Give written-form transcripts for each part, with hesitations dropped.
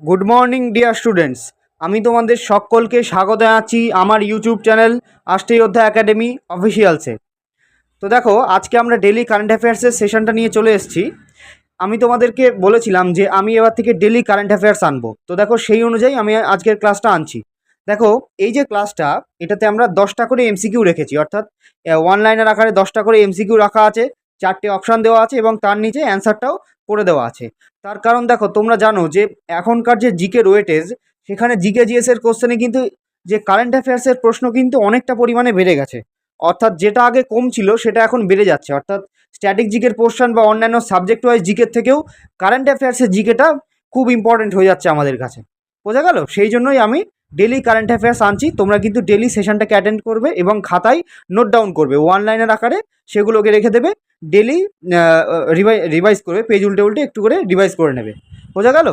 Good morning dear students. আমি তোমাদের সকলকে স্বাগত জানাচ্ছি আমার ইউটিউব চ্যানেল আষ্টে যোদ্ধা একাডেমি অফিসিয়ালসে। তো দেখো, আজকে আমরা ডেলি কারেন্ট অ্যাফেয়ার্সের সেশনটা নিয়ে চলে এসেছি। আমি তোমাদেরকে বলেছিলাম যে আমি এবার থেকে ডেলি কারেন্ট অ্যাফেয়ার্স আনবো। তো দেখো, সেই অনুযায়ী আমি আজকের ক্লাসটা আনছি। দেখো, এই যে ক্লাসটা, এটাতে আমরা 10টা করে এমসিকিউ রেখেছি, অর্থাৎ ওয়ান লাইনের আকারে 10টা করে এমসিকিউ রাখা আছে, 4টে অপশান দেওয়া আছে এবং তার নিচে অ্যান্সারটাও করে দেওয়া আছে। তার কারণ দেখো, তোমরা জানো যে এখনকার যে জিকে ওয়েটেজ, সেখানে জিকে জিএস এর কোশ্চেনে কিন্তু যে কারেন্ট অ্যাফেয়ার্সের প্রশ্ন কিন্তু অনেকটা পরিমাণে বেড়ে গেছে। অর্থাৎ যেটা আগে কম ছিল সেটা এখন বেড়ে যাচ্ছে। অর্থাৎ স্ট্যাটিক জিকের পোর্শন বা অন্যান্য সাবজেক্ট ওয়াইজ জিকের থেকেও কারেন্ট অ্যাফেয়ার্সের জিকেটা খুব ইম্পর্টেন্ট হয়ে যাচ্ছে আমাদের কাছে। বোঝা গেল? সেই জন্যই আমি ডেলি কারেন্ট অ্যাফেয়ার্স আনছি। তোমরা কিন্তু ডেলি সেশনটাকে অ্যাটেন্ড করবে এবং খাতায় নোট ডাউন করবে, ওয়ান লাইনের আকারে সেগুলোকে রেখে দেবে। ডেলি রিভাইজ করবে, পেজ উল্টে উল্টে একটু করে রিভাইজ করে নেবে। বোঝা গেল?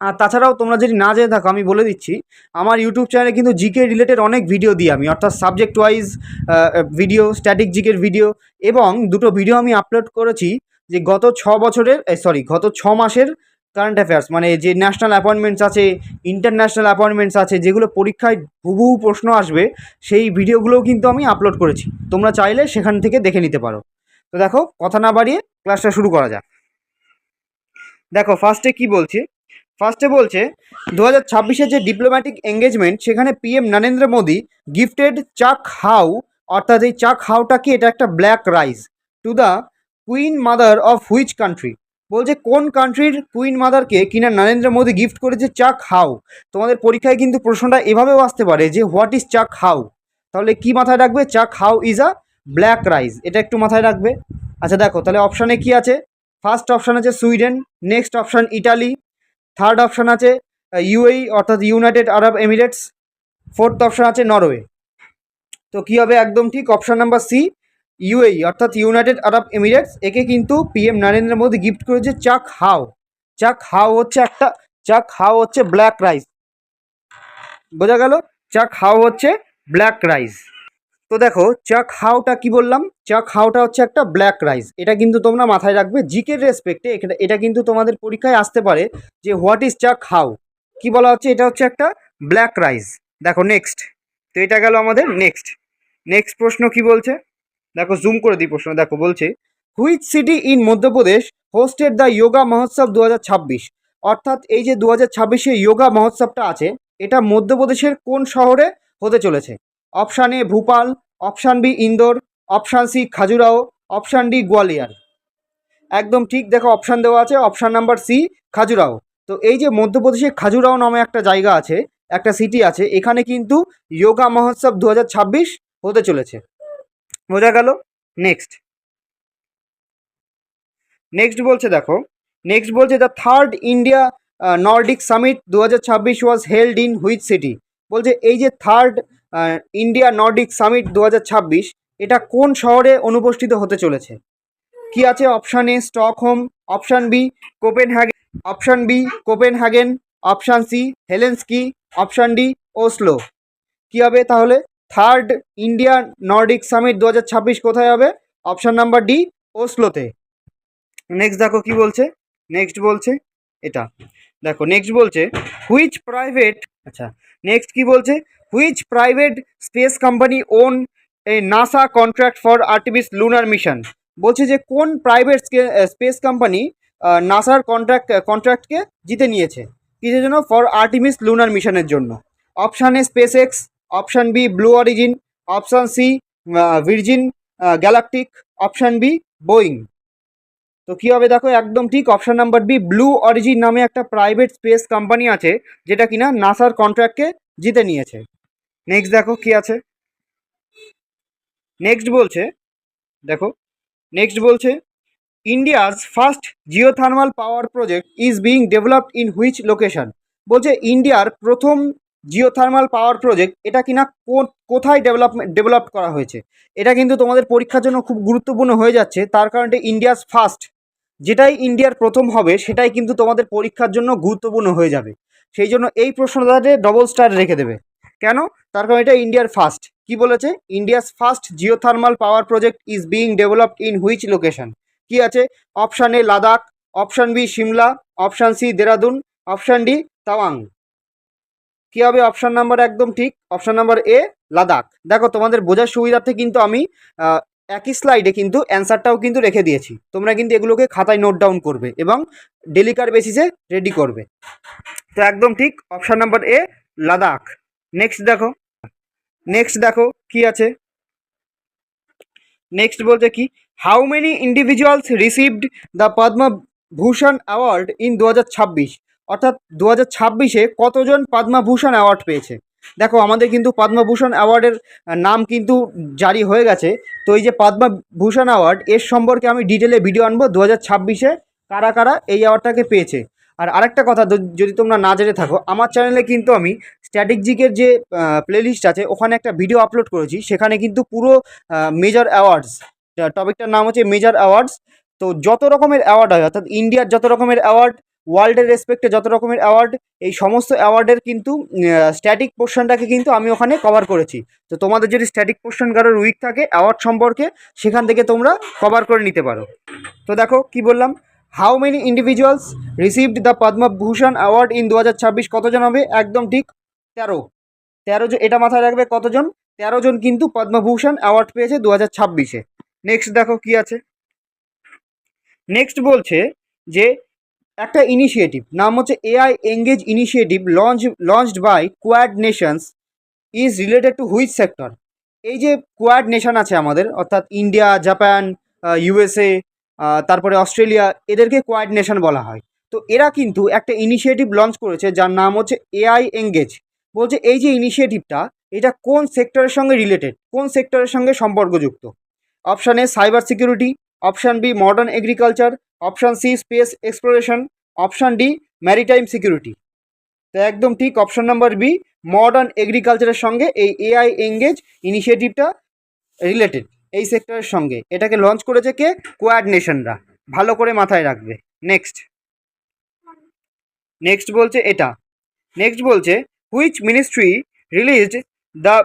আর তাছাড়াও তোমরা যদি না জেনে থাকো, আমি বলে দিচ্ছি, আমার ইউটিউব চ্যানেলে কিন্তু জিকে রিলেটেড অনেক ভিডিও দিই আমি, অর্থাৎ সাবজেক্ট ওয়াইজ ভিডিও, স্ট্যাটিক জিকের ভিডিও, এবং দুটো ভিডিও আমি আপলোড করেছি যে গত 6 মাসের কারেন্ট অ্যাফেয়ার্স, মানে যে ন্যাশনাল অ্যাপয়েন্টমেন্টস আছে, ইন্টারন্যাশনাল অ্যাপয়েন্টমেন্টস আছে, যেগুলো পরীক্ষায় হুবহু প্রশ্ন আসবে, সেই ভিডিওগুলোও কিন্তু আমি আপলোড করেছি। তোমরা চাইলে সেখান থেকে দেখে নিতে পারো। তো দেখো, কথা না বাড়িয়ে ক্লাসটা শুরু করা যাক। দেখো, ফার্স্টে বলছে 2026-এর যে ডিপ্লোম্যাটিক এঙ্গেজমেন্ট, সেখানে পিএম নরেন্দ্র মোদী গিফটেড চাক হাউ, অর্থাৎ এই চাক হাউটা কি, এটা একটা black rice, to the queen mother of which country. বলছে কোন কান্ট্রির কুইন মাদারকে কিনা নরেন্দ্র মোদী গিফট করেছে চাক হাউ। তোমাদের পরীক্ষায় কিন্তু প্রশ্নটা এভাবেও আসতে পারে যে হোয়াট ইজ চাক হাউ। তাহলে কি মাথায় রাখবে? চাক how is a black rice, এটা একটু মাথায় রাখবে। আচ্ছা দেখো, তাহলে অপশানে কি আছে? ফার্স্ট অপশান আছে Sweden, next option Italy, third option আছে ইউএই অর্থাৎ ইউনাইটেড আরব এমিরেটস, ফোর্থ অপশান আছে নরওয়ে। তো কী হবে? একদম ঠিক, অপশান নাম্বার সি, ইউএই অর্থাৎ ইউনাইটেড আরব এমিরেটস। একে কিন্তু পিএম নরেন্দ্র মোদী গিফট করেছে চাক হাও। চাক হাও হচ্ছে ব্ল্যাক রাইস। বোঝা গেল? চাক হাও হচ্ছে ব্ল্যাক রাইস। তো দেখো, চাক হাওটা কি বললাম? চাক হাওটা হচ্ছে একটা ব্ল্যাক রাইস। এটা কিন্তু তোমরা মাথায় রাখবে জিকের রেসপেক্টে। এটা কিন্তু তোমাদের পরীক্ষায় আসতে পারে যে হোয়াট ইজ চাক হাউ, কি বলা হচ্ছে? এটা হচ্ছে একটা ব্ল্যাক রাইস। দেখো নেক্সট, তো এটা গেল আমাদের নেক্সট প্রশ্ন কি বলছে? দেখো, জুম করে দিই প্রশ্ন। দেখো বলছে, which city in Madhya Pradesh hosted the yoga Mahotsav 2026। অর্থাৎ এই যে 2026-এ যোগা মহোৎসবটা আছে, এটা মধ্যপ্রদেশের কোন শহরে হতে চলেছে? Option A Bhopal, option B Indore, option C Khajuraho, option D Gwalior. একদম ঠিক, দেখো অপশান দেওয়া আছে, অপশান নাম্বার সি খাজুরাও। তো এই যে মধ্যপ্রদেশে খাজুরাও নামে একটা জায়গা আছে, একটা সিটি আছে, এখানে কিন্তু যোগা মহোৎসব 2026 হতে চলেছে। বোঝা গেল? নেক্সট নেক্সট বলছে the third India Nordic summit 2026 was held in which city. বলছে এই যে থার্ড ইন্ডিয়া নর্ডিক সামিট 2026, এটা কোন শহরে অনুষ্ঠিত হতে চলেছে? কি আছে? Option A Stockholm, option B Copenhagen, option C Helsinki, option D Oslo. কি হবে তাহলে? থার্ড ইন্ডিয়া নর্ডিক সামিট 2026 কোথায় হবে? অপশান নাম্বার ডি, ওসলোতে। নেক্সট দেখো কি বলছে। এটা দেখো, নেক্সট বলছে হুইচ প্রাইভেট, আচ্ছা নেক্সট কি বলছে, which private space company won a NASA contract for Artemis lunar mission. বলছে যে কোন প্রাইভেট স্পেস কোম্পানি নাসার কন্ট্রাক্টকে জিতে নিয়েছে কিসের জন্য? ফর আর্টেমিস লুনার মিশনের জন্য। Option A SpaceX, option B Blue Origin, option C Virgin Galactic, option B Boeing. তো কী হবে? দেখো একদম ঠিক, option number B Blue Origin নামে একটা প্রাইভেট স্পেস কোম্পানি আছে, যেটা কিনা নাসার কন্ট্রাক্টকে জিতে নিয়েছে। নেক্সট দেখো কি আছে। নেক্সট বলছে, দেখো নেক্সট বলছে India's first geothermal power project is being developed in which location. বলছে ইন্ডিয়ার প্রথম জিওথার্মাল পাওয়ার প্রজেক্ট, এটা কিনা কোথায় ডেভেলপ করা হয়েছে। এটা কিন্তু তোমাদের পরীক্ষার জন্য খুব গুরুত্বপূর্ণ হয়ে যাচ্ছে, তার কারণে ইন্ডিয়াস ফার্স্ট, যেটাই ইন্ডিয়ার প্রথম হবে সেটাই কিন্তু তোমাদের পরীক্ষার জন্য গুরুত্বপূর্ণ হয়ে যাবে। সেই জন্য এই প্রশ্নটাতে ডবল স্টার রেখে দেবে। কেন? তার কারণ এটা ইন্ডিয়ার ফার্স্ট। কি বলেছে? India's first geothermal power project is being developed in which location. কি আছে? Option A Ladakh, option B Shimla, option C Dehradun, option D Tawang. কী হবে অপশান নাম্বার একদম ঠিক, অপশান নাম্বার এ লাদাখ। দেখো তোমাদের বোঝার সুবিধার্থে কিন্তু আমি একই স্লাইডে কিন্তু অ্যান্সারটাও কিন্তু রেখে দিয়েছি, তোমরা কিন্তু এগুলোকে খাতায় নোট ডাউন করবে এবং ডেলিকার বেসিসে রেডি করবে। তো একদম ঠিক option number A Ladakh. Next দেখো কি আছে। নেক্সট বলছে কি, how many individuals received the Padma Bhushan award in 2026, অর্থাৎ 2026-এ কতজন পদ্মভূষণ অ্যাওয়ার্ড পেয়েছে। দেখো আমাদের কিন্তু পদ্মভূষণ অ্যাওয়ার্ডের নাম কিন্তু জারি হয়ে গেছে। তো এই যে পদ্মভূষণ অ্যাওয়ার্ড, এর সম্পর্কে আমি ডিটেলে ভিডিও আনবো 2026-এ কারা কারা এই অ্যাওয়ার্ডটাকে পেয়েছে। আর আরেকটা কথা, যদি তোমরা না জেনে থাকো, আমার চ্যানেলে কিন্তু আমি স্ট্র্যাটেজিকের যে প্লেলিস্ট আছে ওখানে একটা ভিডিও আপলোড করেছি, সেখানে কিন্তু পুরো মেজর অ্যাওয়ার্ডস, টপিকটার নাম হচ্ছে মেজর অ্যাওয়ার্ডস। তো যত রকমের অ্যাওয়ার্ড হয়, অর্থাৎ ইন্ডিয়ার যত রকমের অ্যাওয়ার্ড, ওয়ার্ল্ডের রেসপেক্টে যত রকমের অ্যাওয়ার্ড, এই সমস্ত অ্যাওয়ার্ডের কিন্তু স্ট্যাটিক পোর্শনটাকে কিন্তু আমি ওখানে কভার করেছি। তো তোমাদের যদি স্ট্যাটিক পোর্শন কারোর উইক থাকে অ্যাওয়ার্ড সম্পর্কে, সেখান থেকে তোমরা কভার করে নিতে পারো। তো দেখো কি বললাম, how many individuals received the Padma Bhushan award in 2026, কতজন হবে, একদম ঠিক 13। এটা মাথায় রাখবে, কতজন, 13 জন কিন্তু পদ্মভূষণ অ্যাওয়ার্ড পেয়েছে 2026-এ। নেক্সট দেখো কি আছে। নেক্সট বলছে যে একটা ইনিশিয়েটিভ, নাম হচ্ছে AI engage initiative launched by Quad nations, is related to which sector. এই যে কোয়াড নেশন আছে আমাদের, অর্থাৎ ইন্ডিয়া, জাপান, ইউএসএ, তারপরে অস্ট্রেলিয়া, এদেরকে কোয়াড নেশন বলা হয়। তো এরা কিন্তু একটা ইনিশিয়েটিভ লঞ্চ করেছে যার নাম হচ্ছে এআই এঙ্গেজ। বলছে এই যে ইনিশিয়েটিভটা, এটা কোন সেক্টরের সঙ্গে রিলেটেড, কোন সেক্টরের সঙ্গে সম্পর্কযুক্ত। Option A cyber security, option B modern agriculture, option C space exploration, option D maritime security. তো একদম ঠিক অপশন নাম্বার বি, মডার্ন এগ্রিকালচারের সঙ্গে এই এআই এঙ্গেজ ইনিশিয়েটিভটা রিলেটেড, এই সেক্টরের সঙ্গে। এটাকে লঞ্চ করেছে কে, কোয়াড নেশনরা, ভালো করে মাথায় রাখবে। নেক্সট বলছে এটা, নেক্সট বলছে which ministry released the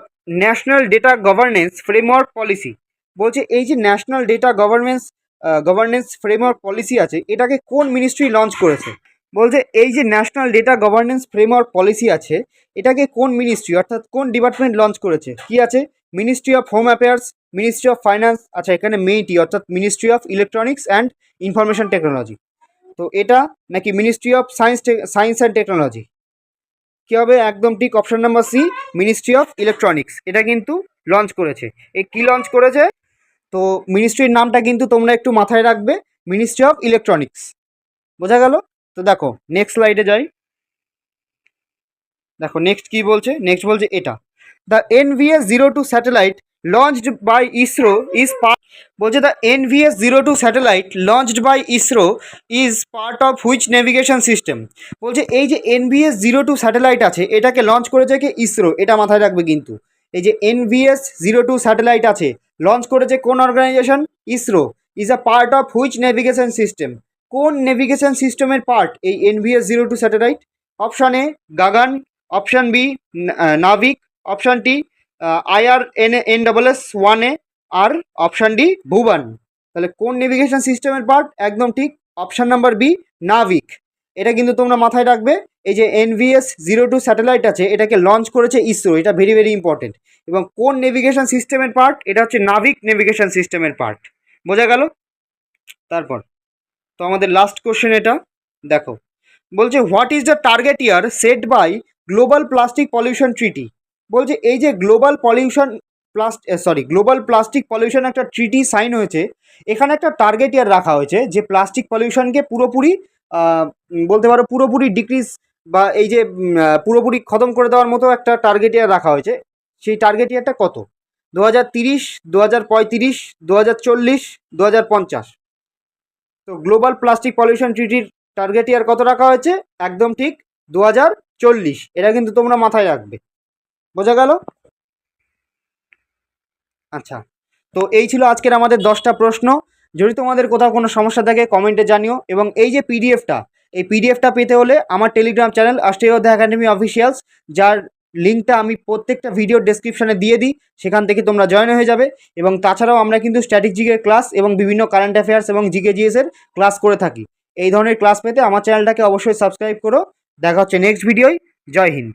national data governance framework policy. বলছে এই যে national data governance framework policy আছে, এটাকে কোন মিনিস্ট্রি লঞ্চ করেছে। বলছে এই যে national data governance framework policy আছে, এটাকে কোন মিনিস্ট্রি অর্থাৎ কোন ডিপার্টমেন্ট লঞ্চ করেছে। কি আছে, ministry of home affairs, ministry of finance, আচ্ছা এখানে মেইটি অর্থাৎ ministry of electronics and information technology. তো এটা নাকি ministry of science and technology. কী হবে, একদম ঠিক option number C, ministry of electronics. এটা কিন্তু লঞ্চ করেছে। এই কি লঞ্চ করেছে, তো মিনিস্ট্রির নামটা কিন্তু তোমরা একটু মাথায় রাখবে, মিনিস্ট্রি অফ ইলেকট্রনিক্স। বোঝা গেল। তো দেখো নেক্সট স্লাইডে যাই। দেখো নেক্সট কি বলছে, নেক্সট বলছে এটা, the NVS-02 satellite launched by ISRO is part. বলছে the NVS-02 satellite launched by ISRO is part of which navigation system. বলছে এই যে NVS-02 স্যাটেলাইট আছে, এটাকে লঞ্চ করেছে কি, ইসরো। এটা মাথায় রাখবে কিন্তু, এই যে NVS-02 স্যাটেলাইট আছে, লঞ্চ করেছে কোন organization, ISRO. Is a part of which navigation system, কোন নেভিগেশন সিস্টেমের পার্ট এই NVS-02 satellite. Option A GAGAN, option B NavIC, option T IRNSS-1A, আর অপশান ডি ভুবন। তাহলে কোন নেভিগেশন সিস্টেমের পার্ট, একদম ঠিক অপশান নাম্বার বি নাভিক। এটা কিন্তু তোমরা মাথায় রাখবে। এই যে NVS-02 স্যাটেলাইট আছে, এটাকে লঞ্চ করেছে ইসরো, এটা ভেরি ভেরি ইম্পর্টেন্ট। এবং কোন নেভিগেশন সিস্টেমের পার্ট, এটা হচ্ছে নাভিক নেভিগেশন সিস্টেমের পার্ট। বোঝা গেল। তারপর তো আমাদের লাস্ট কোশ্চেন এটা দেখো, বলছে what is the target year set by global plastic pollution treaty. বলছে এই যে গ্লোবাল প্লাস্টিক পলিউশন একটা ট্রিটি সাইন হয়েছে, এখানে একটা টার্গেট ইয়ার রাখা হয়েছে যে প্লাস্টিক পলিউশনকে পুরোপুরি বলতে পারো পুরোপুরি ডিক্রিজ, বা এই যে পুরোপুরি খতম করে দেওয়ার মতো একটা টার্গেট ইয়ার রাখা হয়েছে। সেই টার্গেট ইয়ারটা কত, 2030, 2035, 2040, 2050। তো গ্লোবাল প্লাস্টিক পলিউশন ট্রিটির টার্গেট ইয়ার কত রাখা হয়েছে, একদম ঠিক 2040। এটা কিন্তু তোমরা মাথায় রাখবে। বোঝা গেল। আচ্ছা, তো এই ছিল আজকের আমাদের 10টা প্রশ্ন। যদি তোমাদের কোথাও কোনো সমস্যা থাকে কমেন্টে জানিও। এবং এই যে পিডিএফটা পেতে হলে আমার টেলিগ্রাম চ্যানেল আষ্টে অধ্যায় একাডেমি অফিসিয়ালস, যার লিঙ্কটা আমি প্রত্যেকটা ভিডিও ডেসক্রিপশনে দিয়ে দিই, সেখান থেকে তোমরা জয়েন হয়ে যাবে। এবং তাছাড়াও আমরা কিন্তু স্ট্র্যাটেজিকের ক্লাস এবং বিভিন্ন কারেন্ট অ্যাফেয়ার্স এবং জিকে জিএসের ক্লাস করে থাকি। এই ধরনের ক্লাস পেতে আমার চ্যানেলটাকে অবশ্যই সাবস্ক্রাইব করো দেখা হচ্ছে নেক্সট ভিডিওয়। জয় হিন্দ।